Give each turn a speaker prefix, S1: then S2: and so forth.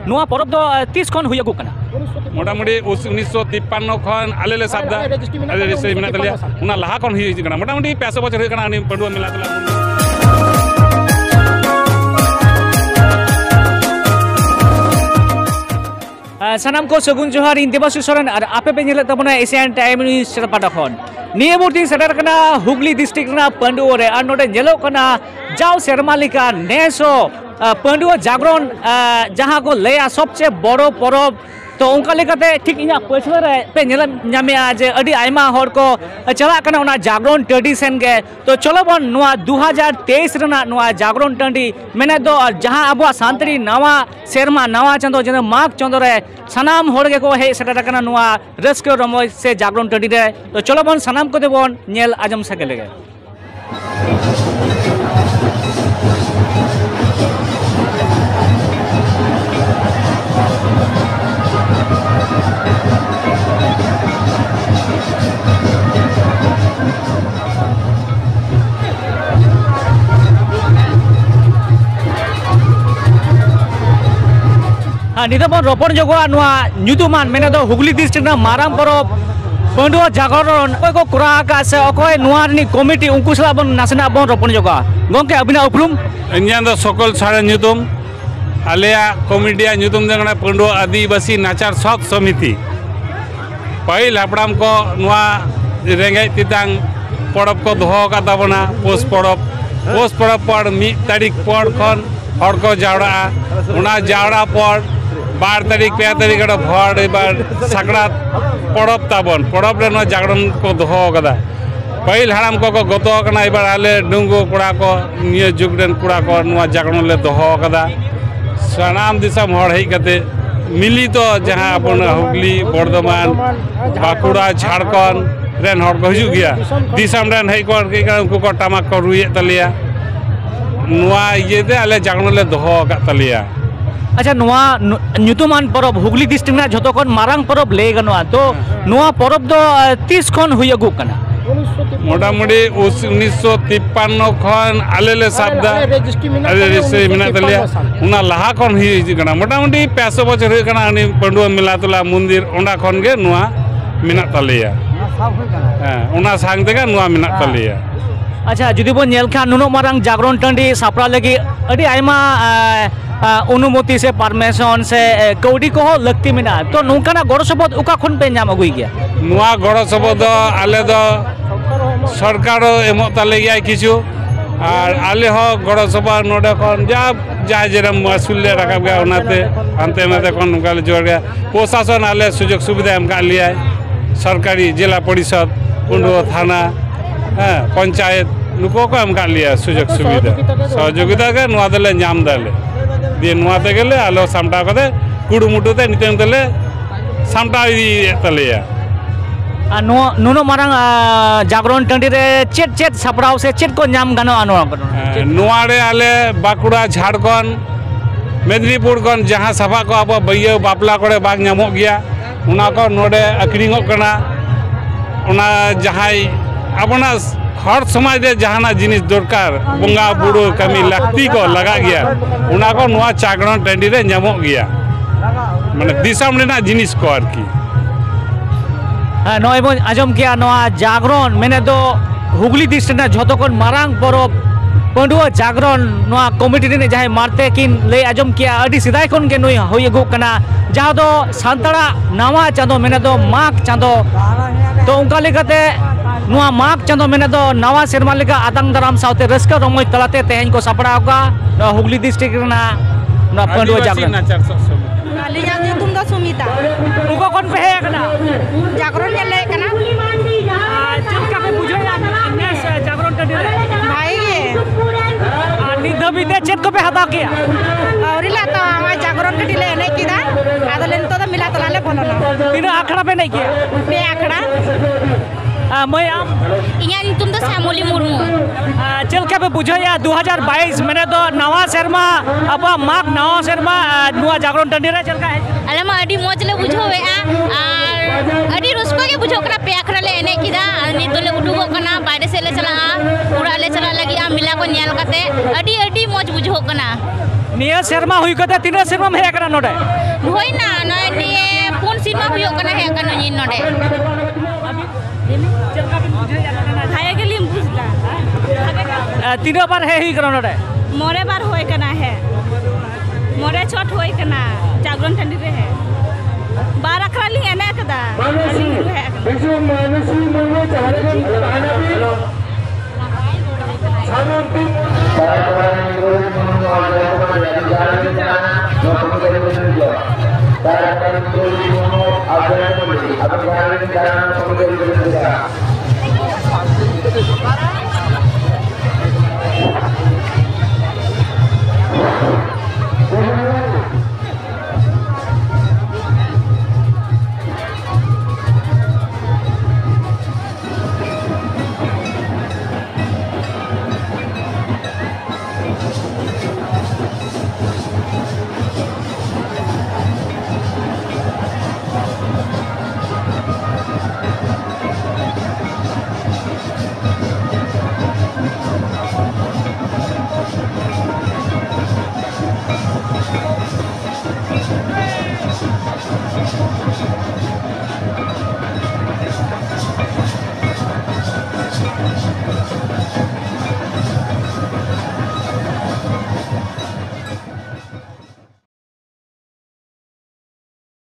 S1: नुआ परब दो तीस खन हुयगु कना
S2: मोटामुटी 1953 खन आले ले साबदा आले रेजिस्ट्री मेना तलिया उना लाहा खन हुई कना मोटामुटी 500 बछर हुई कना अनि पंडुआ मेला तला
S1: सानाम को सगुन जोहार इन देबासु सरन और आपे पे नेले तबना एशियन टाइम न्यूज सेरपाटा खन निये मुर्ति सेटर कना हुगली डिस्ट्रिक्ट ना पंडुआ रे और नोडे नेलो कना जाव सेरमा लेका नेसो पंडुआ जागरण जहां को लेया सबसे बड़ो परब तो उनका लेकाते ठीक इना पछले रे पे नेला ᱧᱟᱢᱮᱟ जे अडी आयमा हर को चला कना उना जागरण टडी सेन गे तो चलो बन नुआ 2023 रना नुआ जागरण टंडी मेने दो जहां अबो सांतरी नवा सेरमा नवा चंदो जने माग चंदो रे सनाम होड़ गे को हे सेटा कना नुआ रस्को रमोय से जागरण टंडी रे तो चलो बन सनाम को देबन नेल आजम सकेले गे निदबन रोपण जगो नुआ न्युतुमान मेने दो हुगली डिस्ट्रिक्ट ना माराम परब पंडुआ जागरण अकोय को कुरा का से अकोय नुआ नि कमिटी उनकु सला बन नासना बन रोपण जगो गंके अबिना उपलुम
S2: इंजान दो सकल सारे न्युतुम आलेया कमिटिया न्युतुम देगना पंडुआ आदिवासी नाचार सत समिति पहिल हापड़ाम को नुआ रेंगे तितांग परब को दोहो का ताबना पोस परब पर 1 तारीख पर खन हर को जावड़ा उना जावड़ा पर 12 तारीख 2 तारीख भर एबार साकरात परब ताबन परब रे जागरण को दोहो कदा पहिल हाराम को गतो कना एबार आले डुंगो कुड़ा को निय जुग रेन कुड़ा को नुआ जागरण ले दोहो कदा सनाम दिसम हर हेई कते मिली तो जहां अपन हुगली बर्धमान बाकुड़ा झारखंड रेन हर को हिजु गया दिसम रेन हेई को उनको को टमाक को रुये तलिया नुआ ये दे आले जागरण ले दोहो का तलिया
S1: अच्छा नुआ न्युतुमान परब हुगली डिस्ट्रिक्ट ना जतो खन मारांग परब ले गनवा तो नुआ परब दो 30 खन हुयगु कना
S2: मोटामुटी 1953 खन आले ले साबदा आले रेजिस्ट्री मेना तलिया उना लाहा खन हुई कना मोटामुटी 500 बछर हुई कना अनि पंडुआ मेला तला मंदिर ओंडा खन गे नुआ मेना तलिया हां उना सांग तेगा नुआ मेना तलिया
S1: अच्छा जुदी बन नेल खान नुनो मारांग जागरण टंडी सापरा लगी अडी आयमा अनुमति से परमिशन से कौडी को लगती मिना तो नोंकाना गड़ सबद उका खन पे नाम अगुई गया
S2: नुआ गड़ सबद आले दो सरकार एमो ताले गया किछु और आले हो गड़ सभा नोडे खन जा जेरम मसूल ले रखा गया उनाते अंते में खन नोकाले जोड़ गया प्रशासन आले सुजोग सुविधा एम का लिया सरकारी जिला परिषद पंडुआ थाना पंचायत नुको को एम का लिया सुजोग सुविधा सहयोगिता के नुआ दले नाम दले दिए नुआ ते गेले आलो सामटा कते कुडुमुटु ते नितेम तले सामटा तलिया
S1: नुनो मारांग जागरण टंडी रे चेट सापड़ाव से चेट को नाम गानो आनो
S2: नुआ रे आले बाकुड़ा झारखंड मेदिनीपुर खन जहां सभा को अब बैया बापला करे बाग नामो गया उना को नोडे अक्रिंगो कना उना जहां अपना हर समाज दे जहाना जिनिस दरकार बंगा बुड़ो कमी लगती को लगा गया उना को नुआ जागरण टंडी रे नामो गया माने दिसम रेना जिनिस को आर की
S1: नय बन आजम किया नुआ जागरण मेने दो हुगली डिस्ट्रिक्ट ना जतो कोन मारांग परब पंडुआ जागरण नुआ कमिटी रे जहां मारते किन ले आजम किया अडी सिदाय कोन के नय होय गु कना जहां दो सांतड़ा नवा चांदो मेने दो माग चांदो तो उनका लेकाते नुआ माग चांदो मेने दो नवा सेरमा लेका आदांग दाराम साउते रस्का रमोय तलाते तेहेन को सापड़ा होगा हुगली डिस्ट्रिक्ट ना पंडुआ जागरण
S3: लिया तुम दो सुमिता
S1: उको कोन पे है कना
S3: जागरण ले कना
S1: चल का पे बुझो नेस जागरण टडी
S3: भाई
S1: निधबी दे चेक को पे हता किया
S3: और ला तो हम जागरण टडी ले नहीं किदा आदलेन तो मिला तलाले बोलो ना
S1: तीन आखड़ा पे नहीं किया
S3: पे आखड़ा
S1: मैं आम
S3: इया तुम तो श्यामोली मुर्मू
S1: चल के बुझो या 2022 मैंने तो नवा शर्मा अब माग नवा शर्मा नुआ जागरण टंडी रे चल का
S3: अले मा अडी मोज ले बुझो वे आ
S4: अड़ी रुस्को के बुझो करा पे आखरा ले एने किदा नि तोले उडुगो कना बाइरे से ले चला पूरा ले चला लगी आ मिला को न्याल कते अड़ी अड़ी मौज बुझो कना
S1: निया शर्मा हुई कते तीना शर्मा में है कना नोडे
S4: होइना नय निये पुन सीमा हुयो कना है कना नि नोडे हाय के लिम बुझला
S1: तीना बार है ही कना नोडे
S4: मोरे बार होय कना है मोरे छोट होय कना जागरण ठंडी रे है बार अखरा ली एने कदा है
S5: विश्व मानसी मन चाहे आना भी सामंती